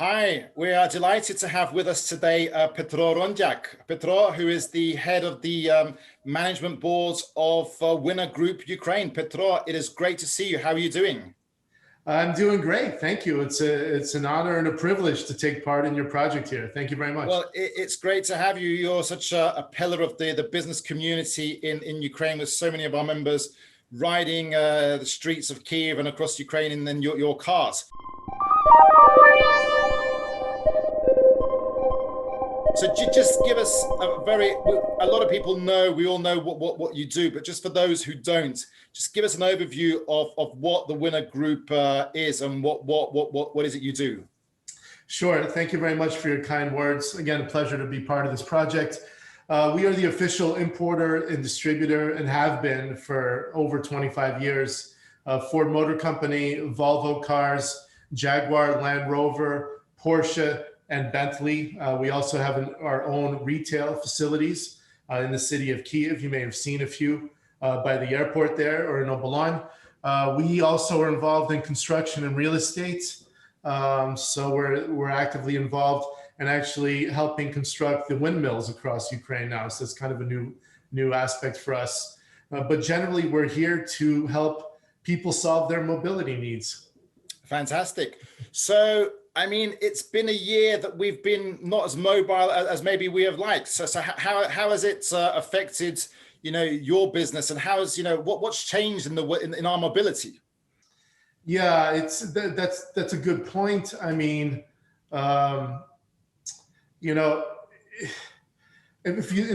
Hi, we are delighted to have with us today Petro Rondiak. Petro, who is the head of the management board of Winner Group Ukraine. Petro, it is great to see you. How are you doing? I'm doing great. Thank you. It's an honor and a privilege to take part in your project here. Thank you very much. Well, it's great to have you. You're such a pillar of the business community in Ukraine, with so many of our members riding the streets of Kiev and across Ukraine in then your cars. So just give us a lot of people know, we all know what you do, but just for those who don't, just give us an overview of what the Winner Group is and what is it you do? Sure. Thank you very much for your kind words. Again, a pleasure to be part of this project. We are the official importer and distributor and have been for over 25 years. Ford Motor Company, Volvo Cars, Jaguar, Land Rover, Porsche, and Bentley. We also have our own retail facilities in the city of Kiev. You may have seen a few by the airport there or in Obolon. We also are involved in construction and real estate. So we're actively involved and actually helping construct the windmills across Ukraine now. So it's kind of a new aspect for us. But generally, we're here to help people solve their mobility needs. Fantastic. So, I mean, it's been a year that we've been not as mobile as maybe we have liked. So how has it affected, your business, and how has, what's changed in our mobility? Yeah, that's a good point. I mean, in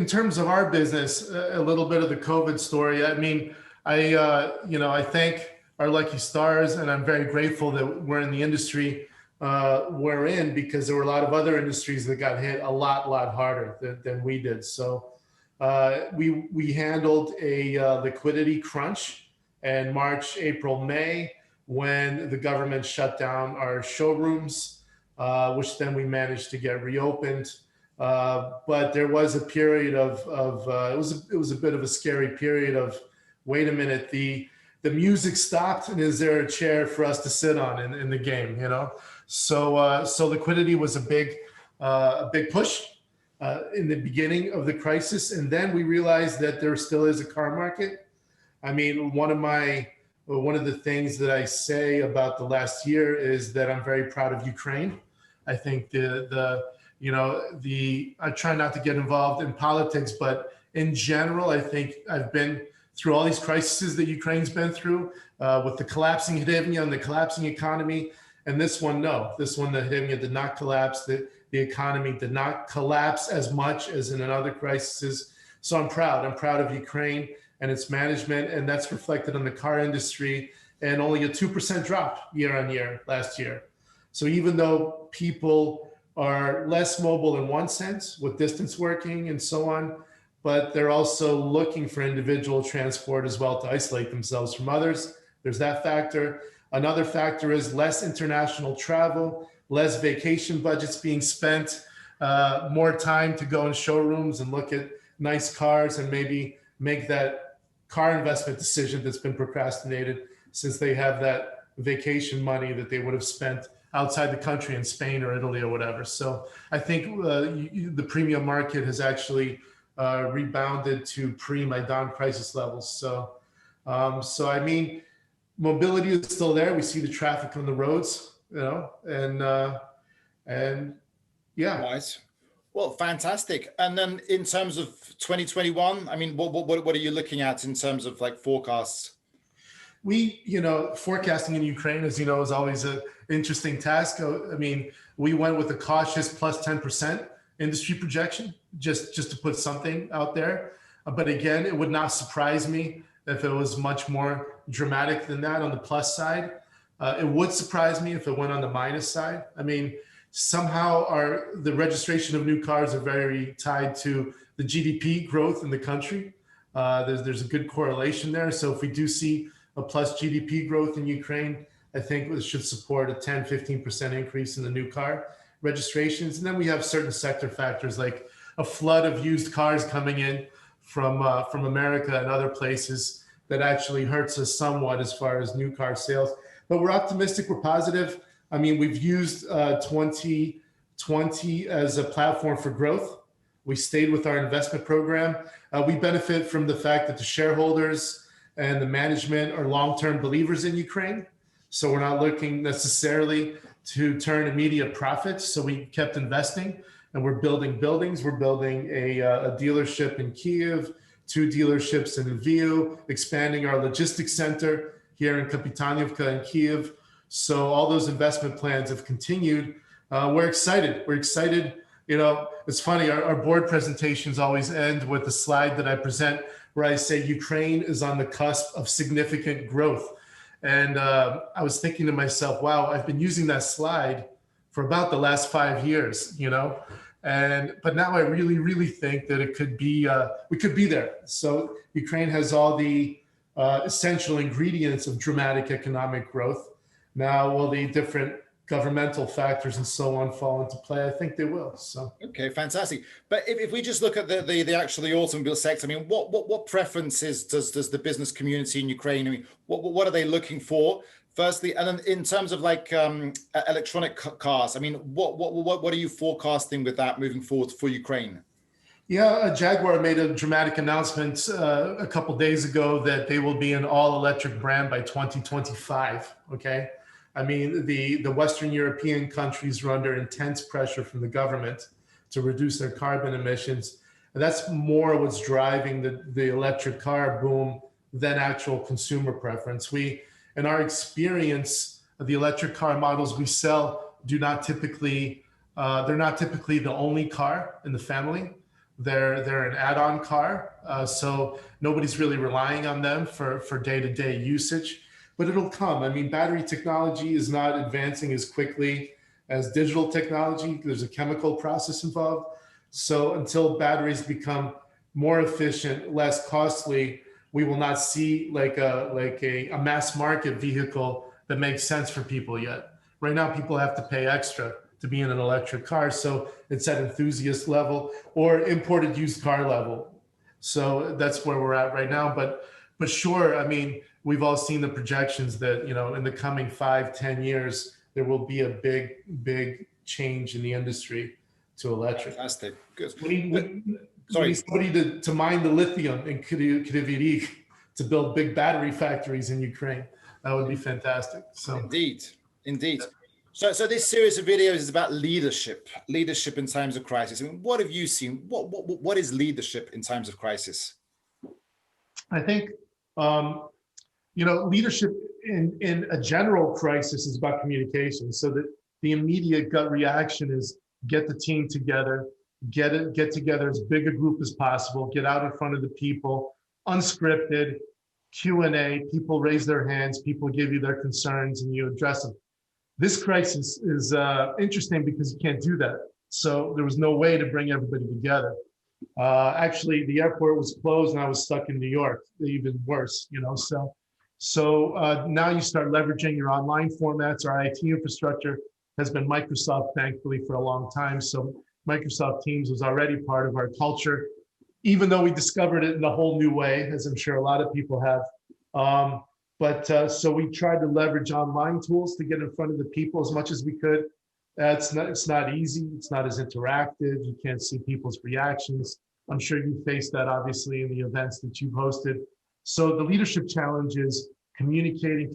terms of our business, a little bit of the COVID story. I mean, I thank our lucky stars, and I'm very grateful that we're in the industry we're in, because there were a lot of other industries that got hit a lot harder than we did. So we handled a liquidity crunch in March, April, May, when the government shut down our showrooms, which then we managed to get reopened. But there was a period of it was a bit of a scary period of, wait a minute, the music stopped, and is there a chair for us to sit on in the game, So liquidity was a big push in the beginning of the crisis, and then we realized that there still is a car market. I mean, one of the things that I say about the last year is that I'm very proud of Ukraine. I think I try not to get involved in politics, but in general, I think I've been through all these crises that Ukraine's been through, with the collapsing hryvnia and the collapsing economy. And this one, the hryvnia did not collapse. The economy did not collapse as much as in other crises. So I'm proud. I'm proud of Ukraine and its management, and that's reflected on the car industry, and only a 2% drop year on year last year. So even though people are less mobile in one sense with distance working and so on, but they're also looking for individual transport as well to isolate themselves from others. There's that factor. Another factor is less international travel, less vacation budgets being spent, more time to go in showrooms and look at nice cars and maybe make that car investment decision that's been procrastinated, since they have that vacation money that they would have spent outside the country in Spain or Italy or whatever. So I think the premium market has actually rebounded to pre-Maidan crisis levels. So I mean, mobility is still there. We see the traffic on the roads, and yeah. Right. Well, fantastic. And then in terms of 2021, I mean, what are you looking at in terms of like forecasts? Forecasting in Ukraine, as you know, is always an interesting task. I mean, we went with a cautious plus 10% industry projection, just to put something out there. But again, it would not surprise me if it was much more dramatic than that on the plus side. It would surprise me if it went on the minus side. I mean, somehow the registration of new cars are very tied to the GDP growth in the country. There's a good correlation there. So if we do see a plus GDP growth in Ukraine, I think it should support a 10-15% increase in the new car registrations. And then we have certain sector factors like a flood of used cars coming in from America and other places that actually hurts us somewhat as far as new car sales. But we're optimistic, we're positive. I mean, we've used 2020 as a platform for growth. We stayed with our investment program. We benefit from the fact that the shareholders and the management are long-term believers in Ukraine. So we're not looking necessarily to turn immediate profits. So we kept investing, and we're building buildings. We're building a dealership in Kyiv, 2 dealerships in Lviv, expanding our logistics center here in Kapitanyivka in Kyiv. So all those investment plans have continued. We're excited. We're excited. You know, it's funny, our board presentations always end with a slide that I present where I say Ukraine is on the cusp of significant growth. And I was thinking to myself, wow, I've been using that slide for about the last 5 years, you know, but now I really, really think that it could be, we could be there. So Ukraine has all the essential ingredients of dramatic economic growth. Now, will the different governmental factors and so on fall into play? I think they will. So okay, fantastic. But if we just look at the actual the automobile sector, I mean, what preferences does the business community in Ukraine? I mean, what are they looking for? Firstly, and then in terms of like electronic cars, I mean, what are you forecasting with that moving forward for Ukraine? yeah, Jaguar made a dramatic announcement a couple days ago that they will be an all-electric brand by 2025. Okay. I mean, the Western European countries are under intense pressure from the government to reduce their carbon emissions. And that's more what's driving the electric car boom than actual consumer preference. In our experience, the electric car models we sell they're not typically the only car in the family. They're an add-on car. So nobody's really relying on them for day-to-day usage. But it'll come. I mean, battery technology is not advancing as quickly as digital technology. There's a chemical process involved. So until batteries become more efficient, less costly, we will not see like a mass market vehicle that makes sense for people yet. Right now, people have to pay extra to be in an electric car. So it's at enthusiast level or imported used car level. So that's where we're at right now. But sure, I mean, we've all seen the projections that, you know, in the coming 5-10 years, there will be a big change in the industry to electric. Fantastic. Good. We need somebody to mine the lithium in Kryvyi to build big battery factories in Ukraine. That would be fantastic. So Indeed. So this series of videos is about leadership in times of crisis. I mean, what have you seen? What is leadership in times of crisis? I think, you know, leadership in a general crisis is about communication. So that the immediate gut reaction is get the team together, get together as big a group as possible, get out in front of the people, unscripted, Q&A, people raise their hands, people give you their concerns and you address them. This crisis is interesting because you can't do that. So there was no way to bring everybody together. Actually, the airport was closed and I was stuck in New York, even worse, you know. So now you start leveraging your online formats. Our IT infrastructure has been Microsoft, thankfully, for a long time. So Microsoft Teams was already part of our culture, even though we discovered it in a whole new way, as I'm sure a lot of people have. So we tried to leverage online tools to get in front of the people as much as we could. It's not easy. It's not as interactive. You can't see people's reactions. I'm sure you faced that, obviously, in the events that you've hosted. So the leadership challenge is communicating,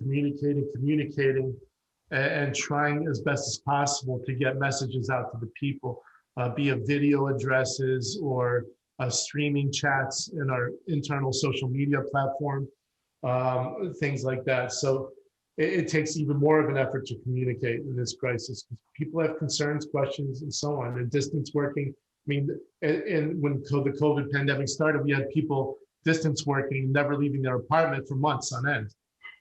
and trying as best as possible to get messages out to the people, be it video addresses or streaming chats in our internal social media platform, things like that. So it takes even more of an effort to communicate in this crisis. People have concerns, questions, and so on. And distance working, I mean, and when the COVID pandemic started, we had people distance working, never leaving their apartment for months on end.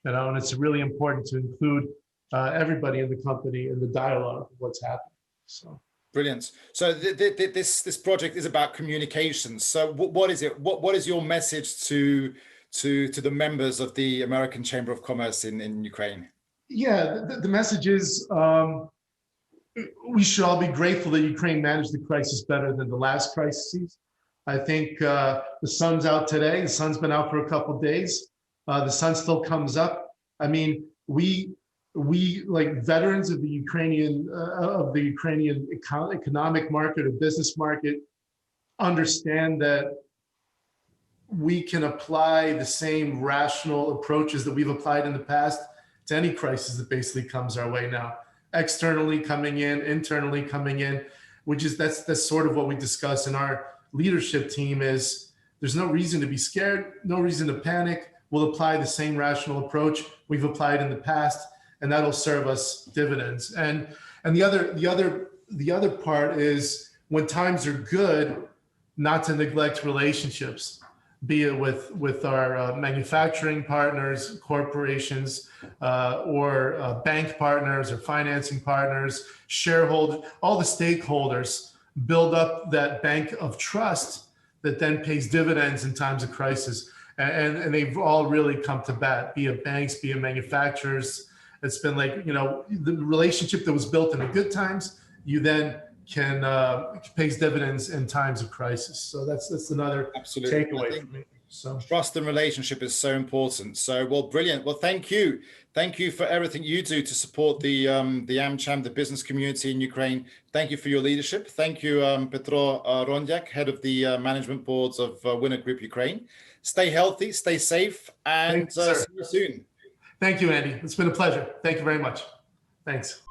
You know, and it's really important to include everybody in the company in the dialogue of what's happening. So brilliant. So this project is about communications. So what is it? What is your message to the members of the American Chamber of Commerce in Ukraine? Yeah, the message is we should all be grateful that Ukraine managed the crisis better than the last crises. I think the sun's out today. The sun's been out for a couple of days. The sun still comes up. I mean, we we, like veterans of the Ukrainian economic market or business market, understand that we can apply the same rational approaches that we've applied in the past to any crisis that basically comes our way now. Externally coming in, internally coming in, which is that's sort of what we discuss in our leadership team. Is there's no reason to be scared, no reason to panic. We'll apply the same rational approach we've applied in the past, and that'll serve us dividends. And the other part is, when times are good, not to neglect relationships, be it with our manufacturing partners, corporations, or bank partners or financing partners, shareholders, all the stakeholders. Build up that bank of trust that then pays dividends in times of crisis. And they've all really come to bat, be it banks, be it manufacturers. It's been like, the relationship that was built in the good times, you then can pays dividends in times of crisis. So that's another takeaway for me. So trust and relationship is so important. So, well, brilliant. Well, thank you for everything you do to support the AmCham, the business community in Ukraine. Thank you for your leadership. Thank you, Petro Rondiak, head of the management boards of Winner Group Ukraine. Stay healthy, stay safe, and see you soon. Thank you, Andy. It's been a pleasure. Thank you very much. Thanks.